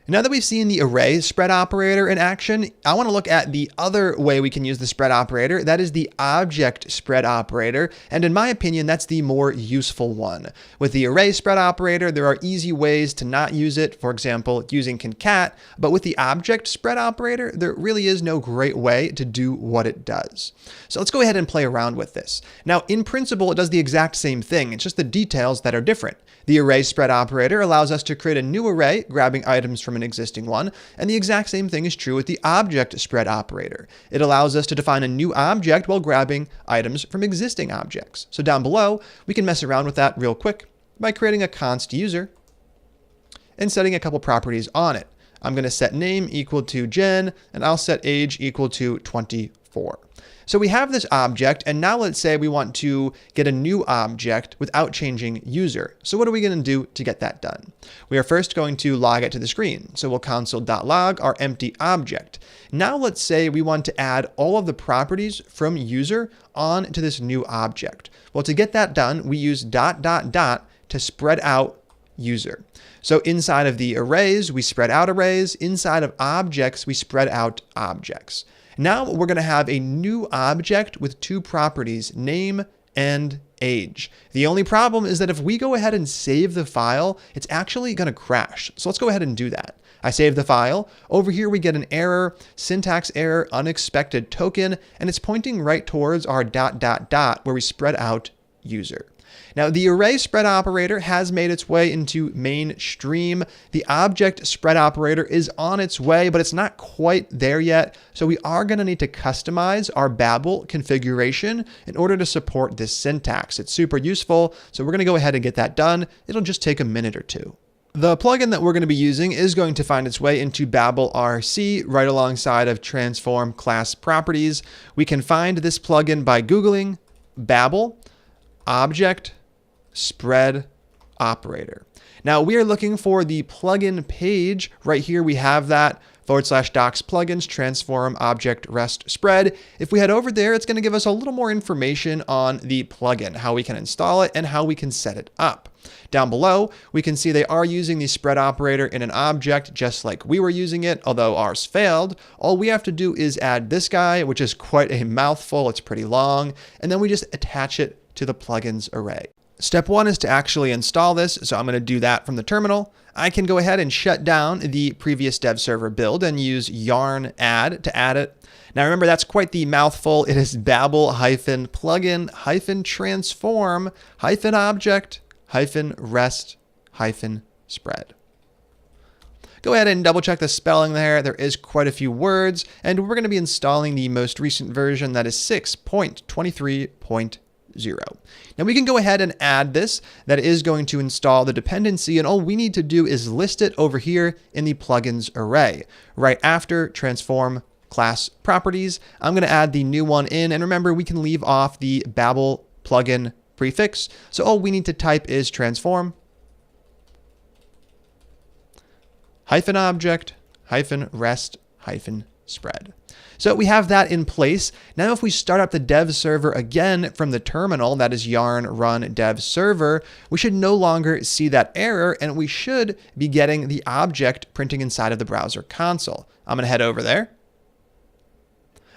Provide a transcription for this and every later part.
Now that we've seen the array spread operator in action, I want to look at the other way we can use the spread operator. That is the object spread operator. And in my opinion, that's the more useful one. With the array spread operator, there are easy ways to not use it. For example, using concat. But with the object spread operator, there really is no great way to do what it does. So let's go ahead and play around with this. Now, in principle, it does the exact same thing. It's just the details that are different. The array spread operator allows us to create a new array, grabbing items from an existing one, and the exact same thing is true with the object spread operator. It allows us to define a new object while grabbing items from existing objects. So down below, we can mess around with that real quick by creating a const user and setting a couple properties on it. I'm going to set name equal to Jen, and I'll set age equal to 24. So we have this object, and now let's say we want to get a new object without changing user. So what are we going to do to get that done? We are first going to log it to the screen. So we'll console.log our empty object. Now let's say we want to add all of the properties from user on to this new object. Well, to get that done, we use ... to spread out user. So inside of the arrays, we spread out arrays. Inside of objects, we spread out objects. Now we're going to have a new object with two properties, name and age. The only problem is that if we go ahead and save the file, it's actually going to crash. So let's go ahead and do that. I save the file. Over here we get an error, syntax error, unexpected token, and it's pointing right towards our ... where we spread out user. Now, the array spread operator has made its way into mainstream. The object spread operator is on its way, but it's not quite there yet. So we are going to need to customize our Babel configuration in order to support this syntax. It's super useful. So we're going to go ahead and get that done. It'll just take a minute or two. The plugin that we're going to be using is going to find its way into Babel RC right alongside of transform class properties. We can find this plugin by Googling Babel object spread operator. Now we are looking for the plugin page. Right here we have that /docs plugins transform object rest spread. If we head over there, it's going to give us a little more information on the plugin, how we can install it and how we can set it up. Down below, we can see they are using the spread operator in an object just like we were using it, although ours failed. All we have to do is add this guy, which is quite a mouthful. It's pretty long. And then we just attach it to the plugins array. Step one is to actually install this. So I'm going to do that from the terminal. I can go ahead and shut down the previous dev server build and use yarn add to add it. Now remember, that's quite the mouthful. It is Babel-plugin-transform-object-rest-spread. Go ahead and double check the spelling there. There is quite a few words, and we're going to be installing the most recent version, that is 6.23.0. Now we can go ahead and add this. That is going to install the dependency, and all we need to do is list it over here in the plugins array. Right after transform class properties, I'm going to add the new one in, and remember we can leave off the Babel plugin prefix. So all we need to type is transform -object -rest-spread. So we have that in place. Now if we start up the dev server again from the terminal, that is yarn run dev server, we should no longer see that error, and we should be getting the object printing inside of the browser console. I'm going to head over there.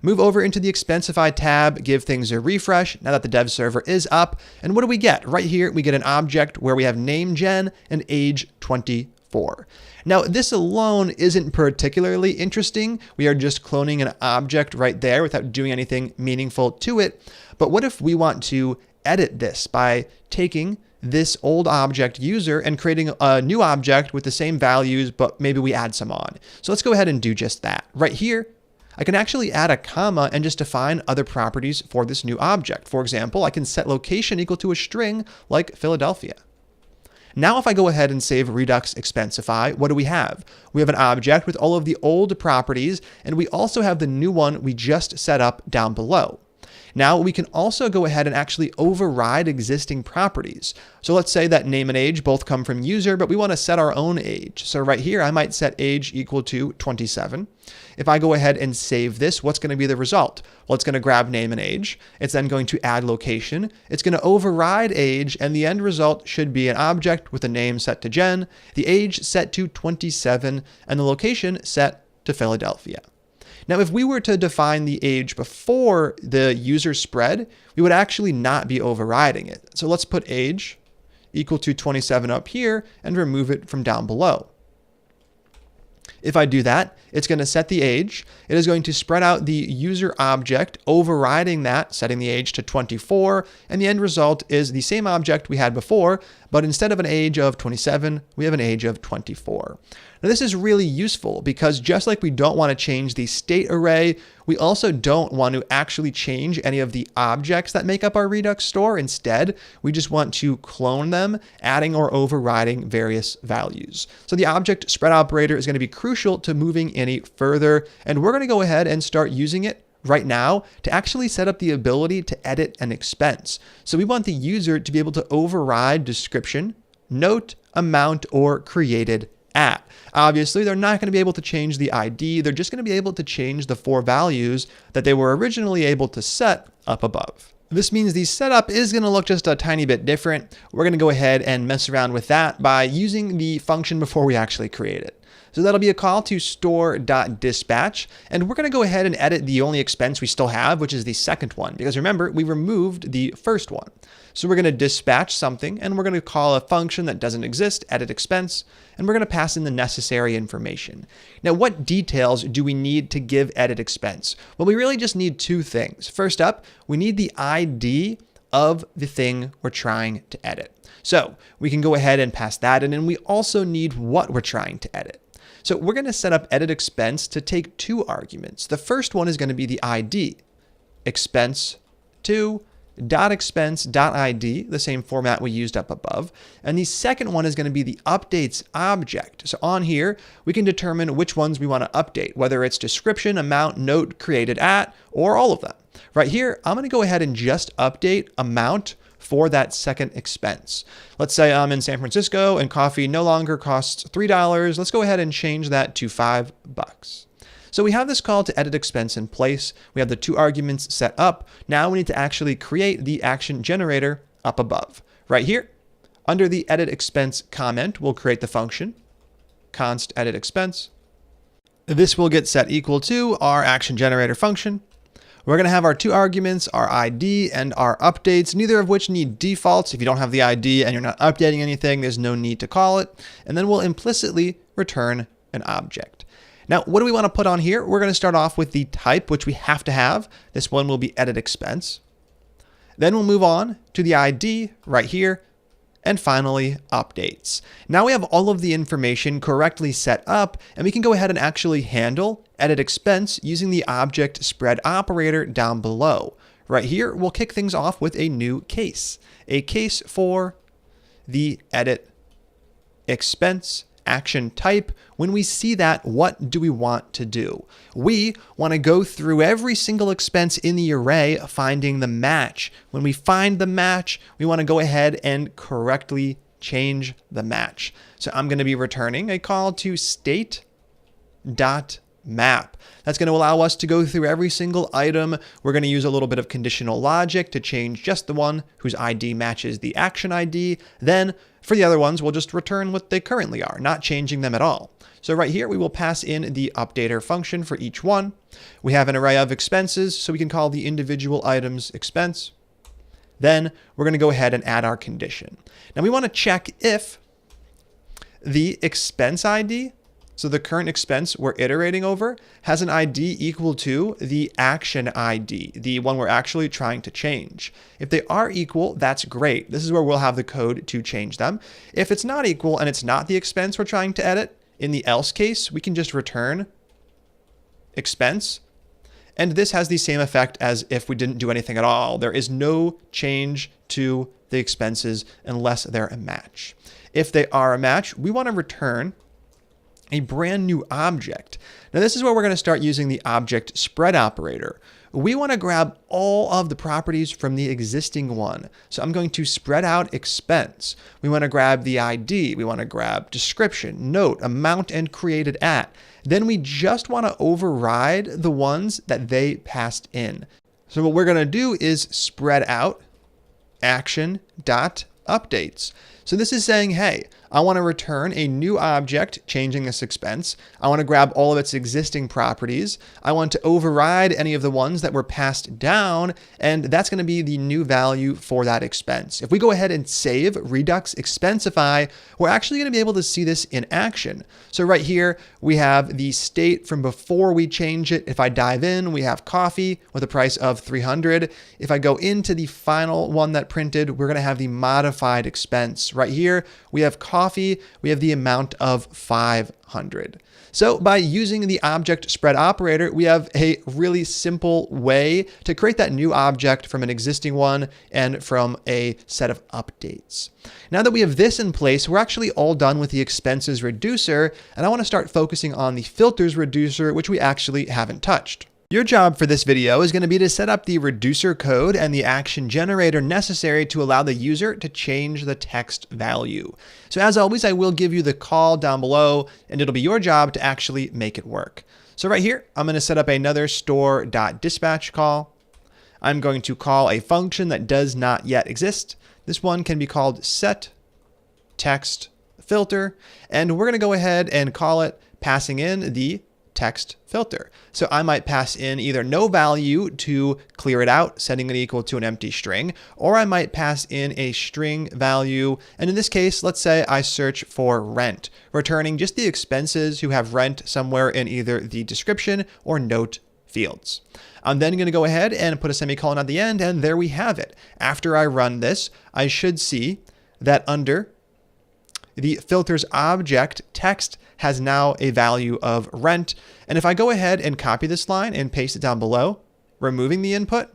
Move over into the Expensify tab, give things a refresh now that the dev server is up. And what do we get? Right here, we get an object where we have name Jen and age 24. Now, this alone isn't particularly interesting. We are just cloning an object right there without doing anything meaningful to it. But what if we want to edit this by taking this old object user and creating a new object with the same values, but maybe we add some on? So let's go ahead and do just that. Right here, I can actually add a comma and just define other properties for this new object. For example, I can set location equal to a string like Philadelphia. Now, if I go ahead and save Redux Expensify, what do we have? We have an object with all of the old properties, and we also have the new one we just set up down below. Now we can also go ahead and actually override existing properties. So let's say that name and age both come from user, but we want to set our own age. So right here, I might set age equal to 27. If I go ahead and save this, what's going to be the result? Well, it's going to grab name and age. It's then going to add location. It's going to override age, and the end result should be an object with a name set to Jen, the age set to 27, and the location set to Philadelphia. Now, if we were to define the age before the user spread, we would actually not be overriding it. So let's put age equal to 27 up here and remove it from down below. If I do that, it's going to set the age. It is going to spread out the user object, overriding that, setting the age to 24, and the end result is the same object we had before, but instead of an age of 27, we have an age of 24. Now, this is really useful because just like we don't want to change the state array, we also don't want to actually change any of the objects that make up our Redux store. Instead, we just want to clone them, adding or overriding various values. So the object spread operator is going to be crucial to moving any further, and we're going to go ahead and start using it right now to actually set up the ability to edit an expense. So we want the user to be able to override description, note, amount, or created at. Obviously, they're not going to be able to change the ID. They're just going to be able to change the 4 values that they were originally able to set up above. This means the setup is going to look just a tiny bit different. We're going to go ahead and mess around with that by using the function before we actually create it. So that'll be a call to store.dispatch, and we're going to go ahead and edit the only expense we still have, which is the second one, because remember, we removed the first one. So we're going to dispatch something, and we're going to call a function that doesn't exist, edit expense, and we're going to pass in the necessary information. Now, what details do we need to give edit expense? Well, we really just need 2 things. First up, we need the ID of the thing we're trying to edit. So we can go ahead and pass that in, and we also need what we're trying to edit. So we're going to set up edit expense to take 2 arguments. The first one is going to be the ID, expense2.expense.id, the same format we used up above. And the second one is going to be the updates object. So on here, we can determine which ones we want to update, whether it's description, amount, note, created at, or all of them. Right here, I'm going to go ahead and just update amount for that second expense. Let's say I'm in San Francisco and coffee no longer costs $3. Let's go ahead and change that to $5. So we have this call to edit expense in place. We have the 2 arguments set up. Now we need to actually create the action generator up above. Right here, under the edit expense comment, we'll create the function const edit expense. This will get set equal to our action generator function. We're going to have our 2 arguments, our ID and our updates, neither of which need defaults. If you don't have the ID and you're not updating anything, there's no need to call it. And then we'll implicitly return an object. Now, what do we want to put on here? We're going to start off with the type, which we have to have. This one will be edit expense. Then we'll move on to the ID right here. And finally, updates. Now we have all of the information correctly set up, and we can go ahead and actually handle edit expense using the object spread operator down below. Right here, we'll kick things off with a new case, a case for the edit expense action type. When we see that, what do we want to do? We want to go through every single expense in the array, finding the match. When we find the match, we want to go ahead and correctly change the match. So I'm going to be returning a call to state.map. That's going to allow us to go through every single item. We're going to use a little bit of conditional logic to change just the one whose ID matches the action ID. Then for the other ones, we'll just return what they currently are, not changing them at all. So right here, we will pass in the updater function for each one. We have an array of expenses, so we can call the individual items expense. Then we're going to go ahead and add our condition. Now we want to check if the expense ID, so the current expense we're iterating over, has an ID equal to the action ID, the one we're actually trying to change. If they are equal, that's great. This is where we'll have the code to change them. If it's not equal and it's not the expense we're trying to edit, in the else case, we can just return expense. And this has the same effect as if we didn't do anything at all. There is no change to the expenses unless they're a match. If they are a match, we want to return a brand new object. Now this is where we're going to start using the object spread operator. We want to grab all of the properties from the existing one. So I'm going to spread out expense. We want to grab the ID. We want to grab description, note, amount, and created at. Then we just want to override the ones that they passed in. So what we're going to do is spread out action.updates. So this is saying, hey, I want to return a new object, changing this expense. I want to grab all of its existing properties. I want to override any of the ones that were passed down, and that's going to be the new value for that expense. If we go ahead and save Redux Expensify, we're actually going to be able to see this in action. So right here, we have the state from before we change it. If I dive in, we have coffee with a price of 300. If I go into the final one that printed, we're going to have the modified expense. Right here, we have coffee, we have the amount of 500. So by using the object spread operator, we have a really simple way to create that new object from an existing one and from a set of updates. Now that we have this in place, we're actually all done with the expenses reducer, and I want to start focusing on the filters reducer, which we actually haven't touched. Your job for this video is going to be to set up the reducer code and the action generator necessary to allow the user to change the text value. So as always, I will give you the call down below, and it'll be your job to actually make it work. So right here, I'm going to set up another store.dispatch call. I'm going to call a function that does not yet exist. This one can be called setTextFilter, and we're going to go ahead and call it passing in the text filter. So I might pass in either no value to clear it out, setting it equal to an empty string, or I might pass in a string value. And in this case, let's say I search for rent, returning just the expenses who have rent somewhere in either the description or note fields. I'm then going to go ahead and put a semicolon at the end, and there we have it. After I run this, I should see that under the filters object, text has now a value of rent. And if I go ahead and copy this line and paste it down below, removing the input,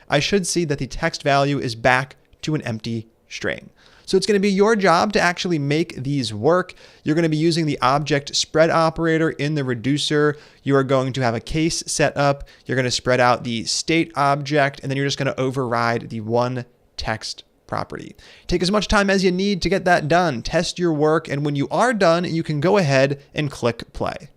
I should see that the text value is back to an empty string. So it's going to be your job to actually make these work. You're going to be using the object spread operator in the reducer. You are going to have a case set up. You're going to spread out the state object, and then you're just going to override the one text property. Take as much time as you need to get that done. Test your work, and when you are done, you can go ahead and click play.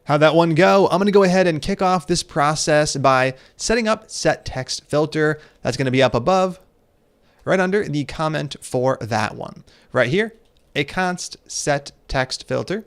How'd that one go? I'm going to go ahead and kick off this process by setting up setTextFilter. That's going to be up above, right under the comment for that one. Right here, a const setTextFilter.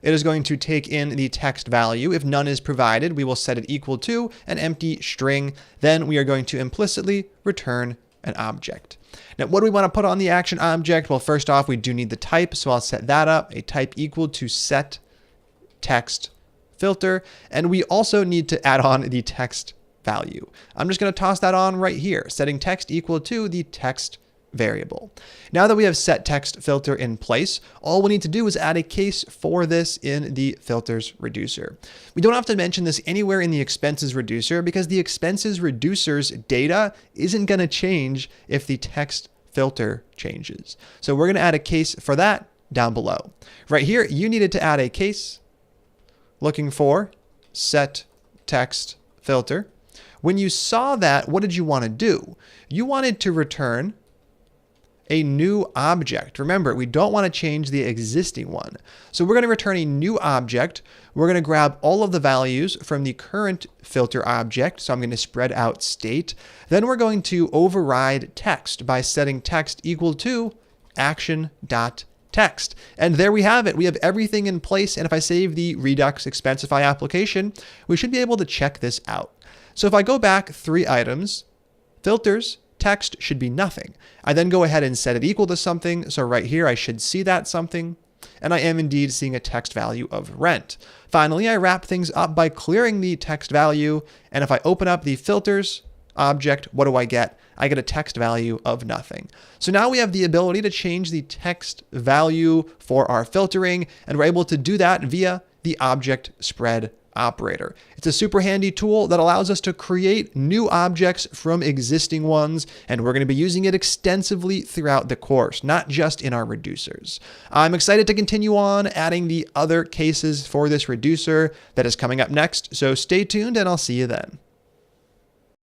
It is going to take in the text value. If none is provided, we will set it equal to an empty string. Then we are going to implicitly return an object. Now, what do we want to put on the action object? Well, first off, we do need the type, so I'll set that up, a type equal to setTextFilter. And we also need to add on the text value. I'm just going to toss that on right here, setting text equal to the text variable. Now that we have setTextFilter in place, all we need to do is add a case for this in the filters reducer. We don't have to mention this anywhere in the expenses reducer because the expenses reducer's data isn't going to change if the text filter changes. So we're going to add a case for that down below. Right here, you needed to add a case looking for setTextFilter. When you saw that, what did you want to do? You wanted to return a new object. Remember, we don't want to change the existing one. So we're going to return a new object. We're going to grab all of the values from the current filter object. So I'm going to spread out state. Then we're going to override text by setting text equal to action.text. And there we have it. We have everything in place. And if I save the Redux Expensify application, we should be able to check this out. So if I go back 3 items, filters, text should be nothing. I then go ahead and set it equal to something. So right here, I should see that something. And I am indeed seeing a text value of rent. Finally, I wrap things up by clearing the text value. And if I open up the filters object, what do I get? I get a text value of nothing. So now we have the ability to change the text value for our filtering. And we're able to do that via the object spread operator. It's a super handy tool that allows us to create new objects from existing ones, and we're going to be using it extensively throughout the course, not just in our reducers. I'm excited to continue on adding the other cases for this reducer that is coming up next, so stay tuned and I'll see you then.